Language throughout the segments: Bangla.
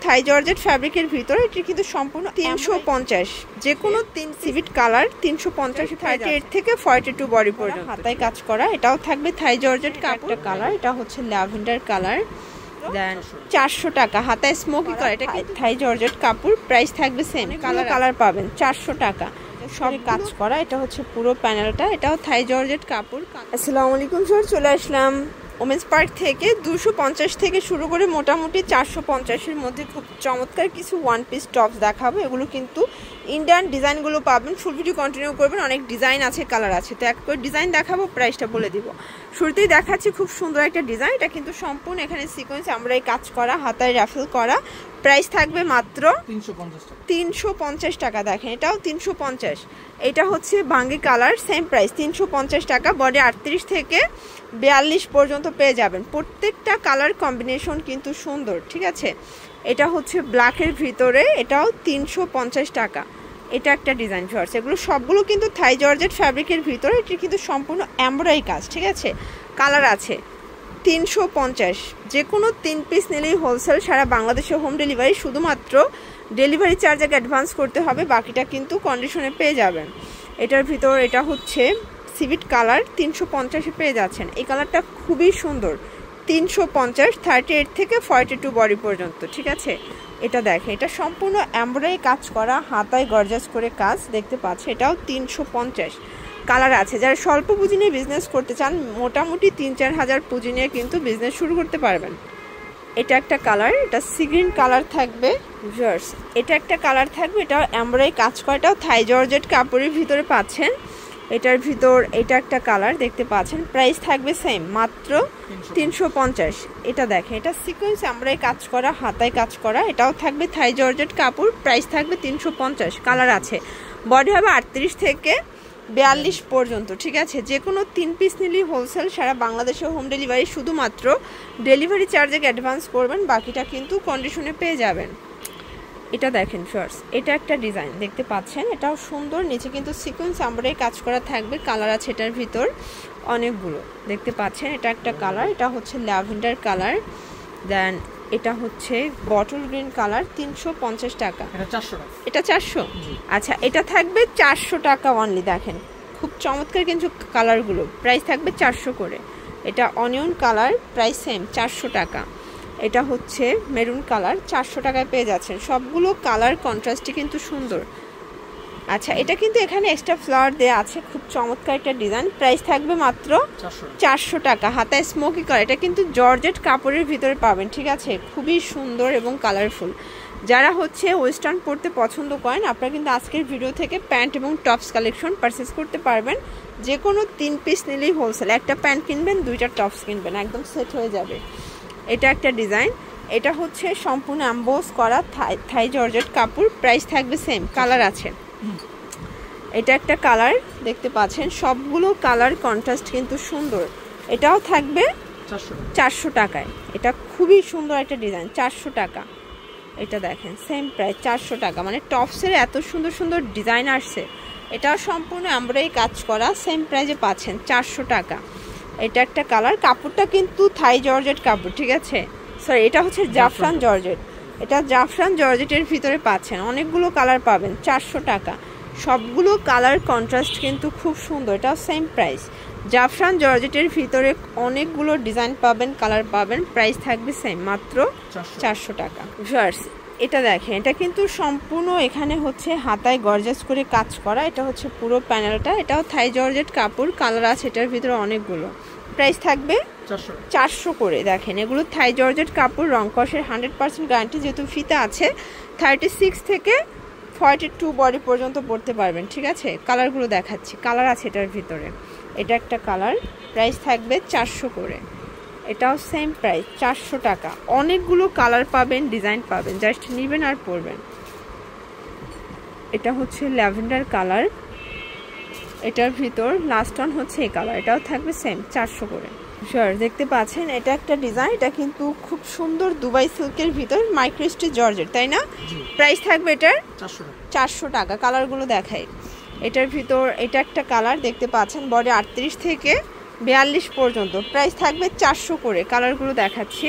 থাই জর্জেট ফ্যাব্রিকের ভিতরে, এটি কিন্তু সম্পূর্ণ 350, যে কোনো 3 সিভিট কালার 350, 38 থেকে 42 বডি পর্যন্ত হাতায় কাজ করা। এটাও থাকবে থাই জর্জেট কাপড় কালার, এটা হচ্ছে ল্যাভেন্ডার কালার, দেন 400 টাকা। হাতায় স্মোকি কালার, এটা থাই জর্জেট কাপড়, প্রাইস থাকবে সেম, কালার পাবেন 400 টাকা। সব কাজ করা, এটা হচ্ছে পুরো প্যানেলটা, এটাও থাই জর্জেট কাপড়। আসসালামু আলাইকুম স্যার, চলে আসলাম ওমেন্স পার্ক থেকে। 250 থেকে শুরু করে মোটামুটি 450-এর মধ্যে খুব চমৎকার কিছু ওয়ান পিস টপস দেখাবো। এগুলো কিন্তু ইন্ডিয়ান ডিজাইনগুলো পাবেন, ফুল ভিডিও কন্টিনিউ করবেন, অনেক ডিজাইন আছে, কালার আছে। তো এক করে ডিজাইন দেখাবো, প্রাইসটা বলে দিব। শুরুতেই দেখাচ্ছি খুব সুন্দর একটা ডিজাইন, এটা কিন্তু সম্পূর্ণ এখানে সিকোয়েন্স আমরাই কাজ করা, হাতায় রাফেল করা। প্রাইস থাকবে মাত্র 350 টাকা। দেখেন এটাও 350, এটা হচ্ছে বাঙ্গি কালার, সেম প্রাইস 350 টাকা। বডি 38 থেকে 42 পর্যন্ত পেয়ে যাবেন। প্রত্যেকটা কালার কম্বিনেশন কিন্তু সুন্দর, ঠিক আছে। এটা হচ্ছে ব্ল্যাকের ভিতরে, এটাও 350 টাকা। এটা একটা ডিজাইন শর্টস, এগুলো সবগুলো কিন্তু থাই জর্জেট ফ্যাব্রিকের ভিতরে, এটি কিন্তু সম্পূর্ণ এমব্রয়ডারি কাজ, ঠিক আছে। কালার আছে 350, যে কোনো 3 পিস নিলেই হোলসেল, সারা বাংলাদেশে হোম ডেলিভারি। শুধুমাত্র ডেলিভারি চার্জ আগে অ্যাডভান্স করতে হবে, বাকিটা কিন্তু কন্ডিশনে পেয়ে যাবেন। এটার ভিতর এটা হচ্ছে সিভিট কালার, 350-এ পেয়ে যাচ্ছেন। এই কালারটা খুবই সুন্দর, 350, 38 থেকে 42 বডি পর্যন্ত, ঠিক আছে। এটা দেখে, এটা সম্পূর্ণ এমব্রয়ডারি কাজ করা, হাতায় গর্জাস করে কাজ দেখতে পাচ্ছে। এটাও 350, কালার আছে। যারা স্বল্প পুঁজি নিয়ে বিজনেস করতে চান, মোটামুটি 3-4 হাজার পুঁজি নিয়ে কিন্তু বিজনেস শুরু করতে পারবেন। এটা একটা কালার, এটা সি গ্রিন কালার থাকবে ভিউয়ার্স। এটা একটা কালার থাকবে, এটাও এমব্রয়ডারি কাজ করা, এটাও থাই জর্জেট কাপড়ের ভিতরে পাচ্ছেন। এটার ভিতর এটা একটা কালার দেখতে পাচ্ছেন, প্রাইস থাকবে সেম, মাত্র 350। এটা দেখেন, এটা সিকোয়েন্স আমরাই কাজ করা, হাতায় কাজ করা, এটাও থাকবে থাই জর্জেট কাপড়, প্রাইস থাকবে 350। কালার আছে, বডি হবে 38 থেকে 42 পর্যন্ত, ঠিক আছে। যে কোনো 3 পিস নিলেই হোলসেল, সারা বাংলাদেশে হোম ডেলিভারি। শুধুমাত্র ডেলিভারি চার্জে অ্যাডভান্স করবেন, বাকিটা কিন্তু কন্ডিশনে পেয়ে যাবেন। এটা দেখেন শর্টস, এটা একটা ডিজাইন দেখতে পাচ্ছেন, এটাও সুন্দর। নিচে কিন্তু সিকোয়েন্স আমরাই কাজ করা থাকবে, কালার আছে এটার ভিতর অনেকগুলো দেখতে পাচ্ছেন। এটা একটা কালার, এটা হচ্ছে ল্যাভেন্ডার কালার, দেন এটা হচ্ছে বটল গ্রিন কালার, 350 টাকা। এটা 400, আচ্ছা। এটা থাকবে 400 টাকা অনলি। দেখেন খুব চমৎকার কিন্তু কালারগুলো, প্রাইস থাকবে 400 করে। এটা অনিয়ন কালার, প্রাইস সেম 400 টাকা। এটা হচ্ছে মেরুন কালার, 400 টাকায় পেয়ে যাচ্ছেন। সবগুলো কালার কন্ট্রাস্টই কিন্তু সুন্দর। আচ্ছা, এটা কিন্তু এখানে এক্সট্রা ফ্লাওয়ার দেওয়া আছে, খুব চমৎকার একটা ডিজাইন। প্রাইস থাকবে মাত্র 400 টাকা। হাতায় স্মোকি কালার, এটা কিন্তু জর্জেট কাপড়ের ভিতরে পাবেন, ঠিক আছে। খুবই সুন্দর এবং কালারফুল। যারা হচ্ছে ওয়েস্টার্ন পরতে পছন্দ করেন, আপনারা কিন্তু আজকের ভিডিও থেকে প্যান্ট এবং টপস কালেকশন পারচেস করতে পারবেন। যে কোনো 3 পিস নিলেই হোলসেল, একটা প্যান্ট কিনবেন, 2টা টপস কিনবেন, একদম সেট হয়ে যাবে। এটা একটা ডিজাইন, এটা হচ্ছে সম্পূর্ণ অ্যাম্বোস করা থাই জর্জেট কাপড়, প্রাইস থাকবে সেম, কালার আছে। এটা একটা কালার দেখতে পাচ্ছেন, সবগুলো কালার কন্ট্রাস্ট কিন্তু সুন্দর। এটাও থাকবে 400 টাকায়। এটা খুবই সুন্দর একটা ডিজাইন, 400 টাকা। এটা দেখেন সেম প্রাইস, 400 টাকা। মানে টপসের এত সুন্দর সুন্দর ডিজাইন আসছে। এটাও সম্পূর্ণ এমব্রয়ডারি কাজ করা, সেম প্রাইসে পাচ্ছেন, 400 টাকা। এটা একটা কালার, কাপড়টা কিন্তু থাই জর্জেট কাপড়, ঠিক আছে। সরি, এটা হচ্ছে জাফরান জর্জেট। এটা জাফরান জর্জেটের ভিতরে পাচ্ছেন, অনেকগুলো কালার পাবেন, 400 টাকা। সবগুলো কালার কন্ট্রাস্ট কিন্তু খুব সুন্দর। এটাও সেম প্রাইস, জাফরান জর্জেটের ভিতরে অনেকগুলো ডিজাইন পাবেন, কালার পাবেন, প্রাইস থাকবে সেম, মাত্র 400 টাকা। ভিউয়ার্স, এটা দেখেন, এটা কিন্তু সম্পূর্ণ এখানে হচ্ছে হাতায় গর্জাস করে কাজ করা, এটা হচ্ছে পুরো প্যানেলটা। এটাও থাই জর্জেট কাপড়, কালার আছে এটার ভিতরে অনেকগুলো, প্রাইস থাকবে 400 করে। দেখেন এগুলো থাই জর্জেট কাপড়, রং কষের 100% গ্যারান্টি, যেহেতু ফিতা আছে। 36 থেকে 42 বডি পর্যন্ত পরতে পারবেন, ঠিক আছে। কালারগুলো দেখাচ্ছি, কালার আছে এটার ভিতরে। এটা একটা কালার, প্রাইস থাকবে 400 করে। এটাও সেম প্রাইস, 400 টাকা। অনেকগুলো কালার পাবেন, ডিজাইন পাবেন, জাস্ট নেবেন আর পরবেন। এটা হচ্ছে ল্যাভেন্ডার কালার, এটার ভিতর লাস্ট ওয়ান হচ্ছে এই কালার, এটাও থাকবে সেম, 400 করে। শিওর, দেখতে পাচ্ছেন এটা একটা ডিজাইন, এটা কিন্তু খুব সুন্দর দুবাই সিল্কের ভিতর মাইক্রো স্টিচ জর্জেট, তাই না? প্রাইস থাকবে এটার 400 টাকা। কালারগুলো দেখাই, এটার ভিতর এটা একটা কালার দেখতে পাচ্ছেন, বডি 38 থেকে 42 পর্যন্ত। প্রাইস থাকবে 400 করে। কালারগুলো দেখাচ্ছি,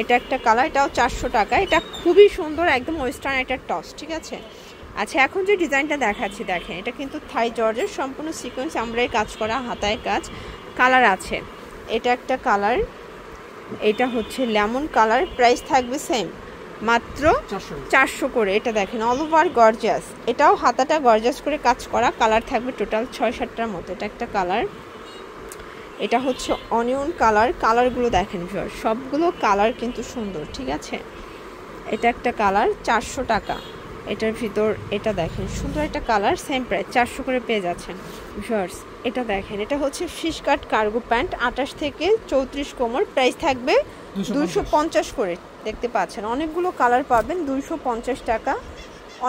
এটা একটা কালার, এটাও 400 টাকা। এটা খুবই সুন্দর, একদম ওয়েস্টার্ন একটা টস, ঠিক আছে। আচ্ছা এখন যে ডিজাইনটা দেখাচ্ছি দেখেন, এটা কিন্তু থাই জর্জের সম্পূর্ণ সিকোয়েন্স আমরাই কাজ করা, হাতায় কাজ। কালার আছে, এটা একটা কালার, এটা হচ্ছে লেমন কালার। প্রাইস থাকবে সেম, মাত্র 400 করে। এটা দেখেন অল ওভার গর্জাস, এটাও হাতাটা গর্জাস করে কাজ করা। কালার থাকবে টোটাল 6-7টার মতো। এটা একটা কালার, এটা হচ্ছে অনিয়ন কালার। কালারগুলো দেখেন ভিউয়ার, সবগুলো কালার কিন্তু সুন্দর, ঠিক আছে। এটা একটা কালার, 400 টাকা। এটার ভিতর এটা দেখেন সুন্দর একটা কালার, সেম প্রাইস 400 করে পেয়ে যাচ্ছেন ভিউয়ার্স। এটা দেখেন, এটা হচ্ছে ফিশ কাট কার্গো প্যান্ট, 28 থেকে 34 কোমর। প্রাইস থাকবে 250 করে। দেখতে পাচ্ছেন অনেকগুলো কালার পাবেন, 250 টাকা।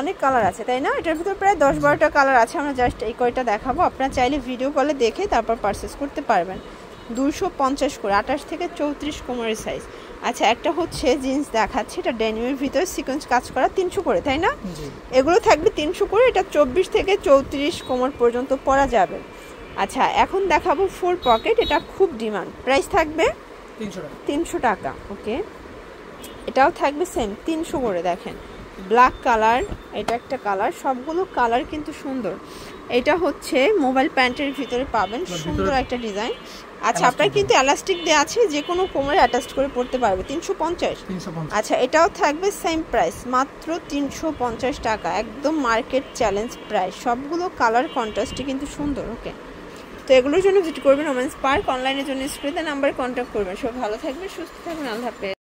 অনেক কালার আছে তাই না? এটার ভিতর প্রায় 10-12টা কালার আছে, আমরা জাস্ট এই কয়টা দেখাবো। আপনারা চাইলে ভিডিও কলে দেখে তারপর পারচেস করতে পারবেন। 250 করে, 28 থেকে 34 কোমরের সাইজ। আচ্ছা একটা হচ্ছে জিন্স দেখাচ্ছি, এটা ডেনিমের ভিতরে সিকোয়েন্স কাজ করা, 300 করে তাই না? এগুলো থাকবে 300 করে। এটা 24 থেকে 34 কোমর পর্যন্ত পরা যাবে। আচ্ছা এখন দেখাবো ফুল পকেট, এটা খুব ডিমান্ড। প্রাইস থাকবে 300 টাকা। ওকে, এটাও থাকবে সেম 300 করে। দেখেন ব্ল্যাক কালার, এটা একটা কালার, সবগুলো কালার কিন্তু সুন্দর। এটা হচ্ছে মোবাইল প্যান্টের ভিতরে পাবেন, সুন্দর একটা ডিজাইন। আচ্ছা আপনার কিন্তু এলাস্টিক দেওয়া আছে, যে কোনো কোমরে অ্যাটাচ করে পড়তে পারবে। 350। আচ্ছা এটাও থাকবে সেম প্রাইস, মাত্র 350 টাকা। একদম মার্কেট চ্যালেঞ্জ প্রাইস। সবগুলো কালার কন্ট্রাস্টে কিন্তু সুন্দর। ওকে, তো এগুলোর জন্য ভিজিট করবেন ওমেন্স পার্ক। অনলাইনের জন্য স্ক্রিনে নাম্বারে কন্ট্যাক্ট করবেন। সব ভালো থাকবেন, সুস্থ থাকবেন, আল্লাহ হাফেজ।